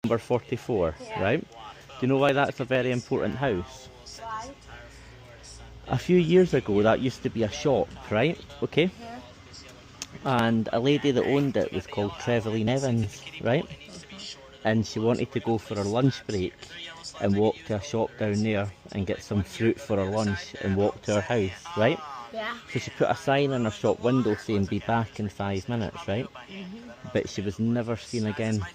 Number 44, Yeah. right? Do you know why that's a very important house? Why? A few years ago, that used to be a shop, right? Okay? Yeah. And a lady that owned it was called Trevaline Evans, right? And she wanted to go for her lunch break and walk to a shop down there and get some fruit for her lunch and walk to her house, right? Yeah. So she put a sign in her shop window saying be back in 5 minutes, right? But she was never seen again.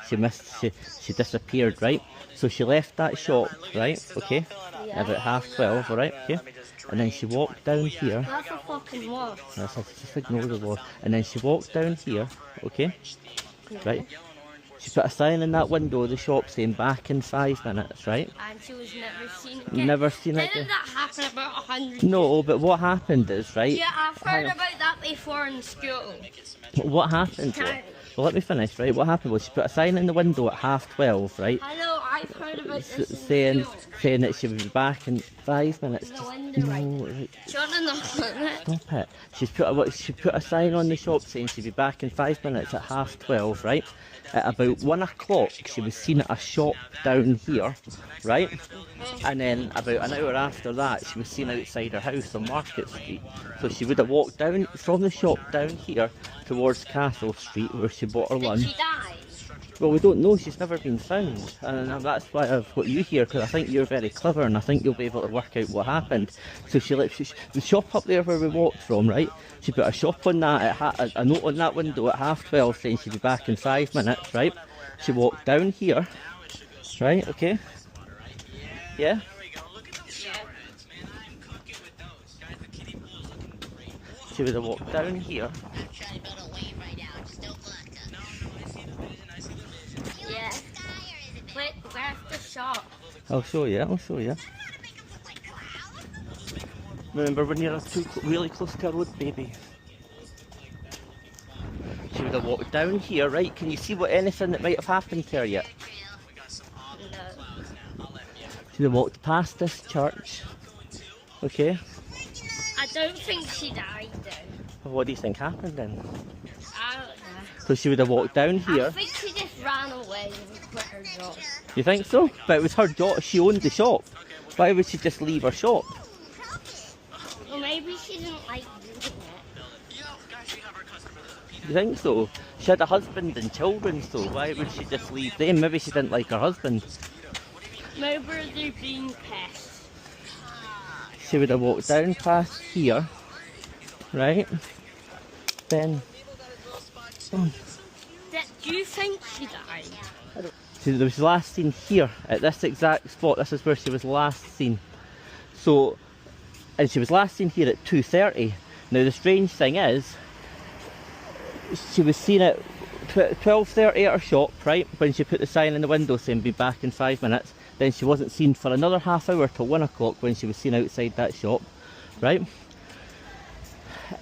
She disappeared, right? So she left that shop, right? Okay? Yeah. About 12:30, alright? Okay? And then she walked down here. That's a fucking wall. Just ignore the wall. And then she walked down here, okay? Right? She put a sign in that window of the shop saying back in 5 minutes, right? And she was never seen again. Never seen it Didn't again. that happen about 100 No, but what happened is, right? Yeah, I've heard about that before in school. What happened? Well, let me finish, right? What happened was she put a sign in the window at 12:30, right? I know, I've heard about this in Saying school. that she would be back in 5 minutes. The window, right? No, right. Shut enough on it. Stop it. She put a sign on the shop saying she'd be back in 5 minutes at 12:30, right? At about 1 o'clock, she was seen at a shop down here, right? And then about an hour after that, she was seen outside her house on Market Street. So she would have walked down from the shop down here towards Castle Street where she bought her Did lunch. she die? Well, we don't know. She's never been found, and that's why I've got you here, because I think you're very clever, and I think you'll be able to work out what happened. So the shop up there where we walked from, right? She put a shop on that, a note on that window at 12:30 saying she'd be back in 5 minutes, right? She walked down here, right? Okay. Yeah. She would have walked down here. Yeah. Wait, where's the shop? I'll show you. Remember when you're really close to a road, baby? She would have walked down here, right? Can you see anything that might have happened to her yet? No. She would have walked past this church. Okay. I don't think she died though. Well, what do you think happened then? I don't know. So she would have walked down here. I think she just ran away and quit her job. You think so? But it was her job. She owned the shop. Why would she just leave her shop? Well, maybe she didn't like using it. You think so? She had a husband and children, so why would she just leave them? Maybe she didn't like her husband. Maybe they're being pests. She would have walked down past here, right? Then, Do you think she died? she was last seen here at this exact spot. This is where she was last seen. So, and she was last seen here at 2:30. Now the strange thing is, she was seen at 12:30 at her shop, right? When she put the sign in the window saying be back in 5 minutes. Then she wasn't seen for another half hour till 1 o'clock when she was seen outside that shop, right?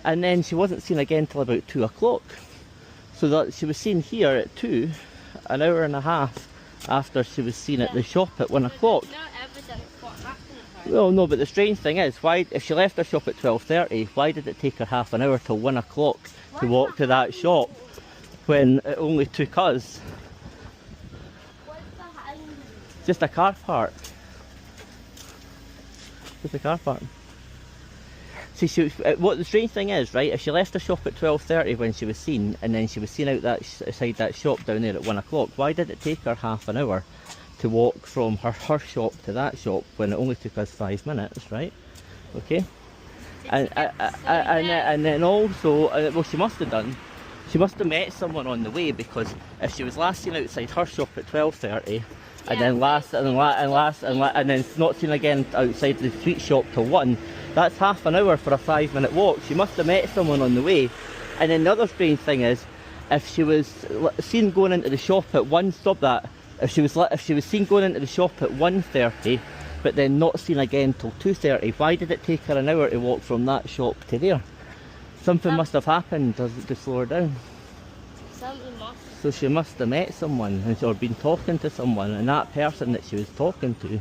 And then she wasn't seen again till about 2 o'clock. So that she was seen here at 2, an hour and a half after she was seen at the shop at 1 o'clock. No evidence what happened to her. Well, no, but the strange thing is, why, if she left her shop at 12:30, why did it take her half an hour till 1 o'clock to walk to that shop when it only took us What's behind you? just a car park? Just a car park. See, what the strange thing is, right? If she left her shop at 12:30 when she was seen, and then she was seen outside that shop down there at 1 o'clock, why did it take her half an hour to walk from her shop to that shop when it only took us 5 minutes, right? Okay. And then also, well, she must have done. She must have met someone on the way, because if she was last seen outside her shop at 12:30, and then and then not seen again outside the sweet shop till 1, that's half an hour for a 5-minute walk. She must have met someone on the way. And then the other strange thing is, if she was seen going into the shop at 1, stop that. If she was seen going into the shop at 1:30, but then not seen again till 2:30, why did it take her an hour to walk from that shop to there? Something must have happened to slow her down. Something must. So she must have met someone or been talking to someone, and that person that she was talking to,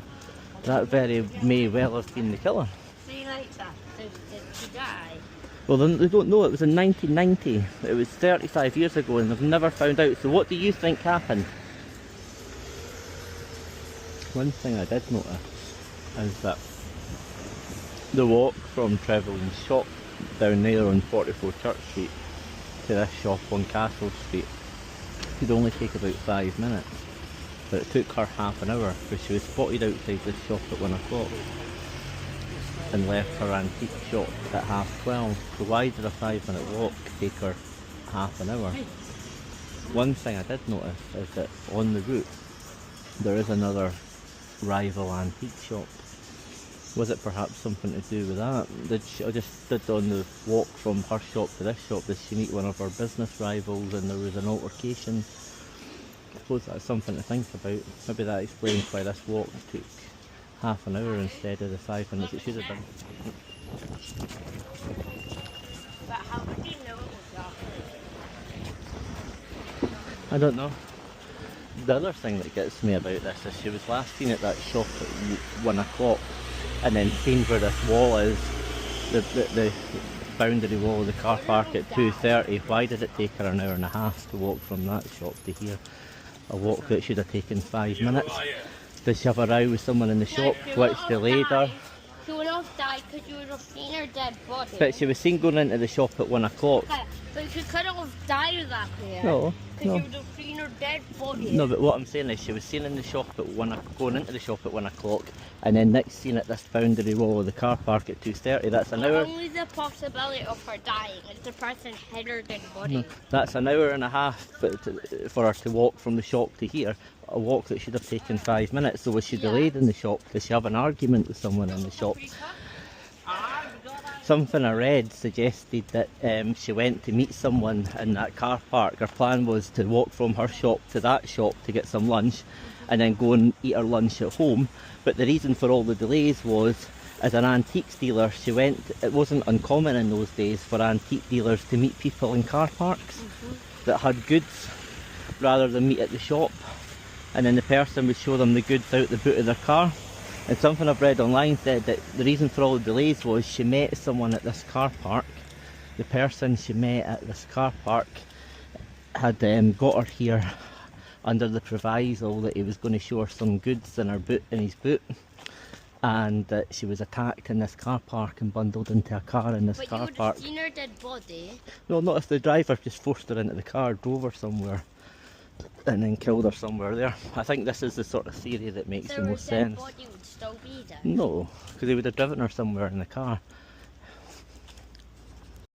that very may well have been the killer. See, like that. So did she die? Well, they don't know. It was in 1990. It was 35 years ago, and they've never found out. So what do you think happened? One thing I did notice is that the walk from Trevaline's shop down there on 44 Church Street to this shop on Castle Street could only take about 5 minutes, but it took her half an hour because she was spotted outside this shop at 1 o'clock and left her antique shop at 12:30. So why did a 5-minute walk take her half an hour? One thing I did notice is that on the route there is another rival antique shop. Was it perhaps something to do with that? Did on the walk from her shop to this shop, did she meet one of her business rivals and there was an altercation? I suppose that's something to think about. Maybe that explains why this walk took half an hour instead of the 5 minutes it should have done. But how would you know it was that? I don't know. The other thing that gets me about this is she was last seen at that shop at 1 o'clock, and then seen where this wall is, the boundary wall of the car park at 2:30. Why did it take her an hour and a half to walk from that shop to here? A walk that should have taken 5 minutes. Did she have a row with someone in the shop which delayed her? She would have died because you would have seen her dead body. But she was seen going into the shop at 1 o'clock. But she couldn't have died that way. No, Because no. you would have seen her dead body. No, but what I'm saying is she was seen in the shop at going into the shop at 1 o'clock, and then next seen at this boundary wall of the car park at 2:30. That's an hour. Only the possibility of her dying is the person hid her dead body. No, that's an hour and a half for her to walk from the shop to here. A walk that should have taken 5 minutes. So was she delayed in the shop? Did she have an argument with someone in the shop? Something I read suggested that she went to meet someone in that car park. Her plan was to walk from her shop to that shop to get some lunch and then go and eat her lunch at home. But the reason for all the delays was, as an antiques dealer, it wasn't uncommon in those days for antique dealers to meet people in car parks that had goods rather than meet at the shop. And then the person would show them the goods out the boot of their car. And something I've read online said that the reason for all the delays was she met someone at this car park. The person she met at this car park had got her here under the proviso that he was going to show her some goods in his boot, and that she was attacked in this car park and bundled into a car in this car park. But you would have seen her dead body. No, not if the driver just forced her into the car, drove her somewhere, and then killed her somewhere there. I think this is the sort of theory that makes the most sense. Body would still be there. No, because he would have driven her somewhere in the car.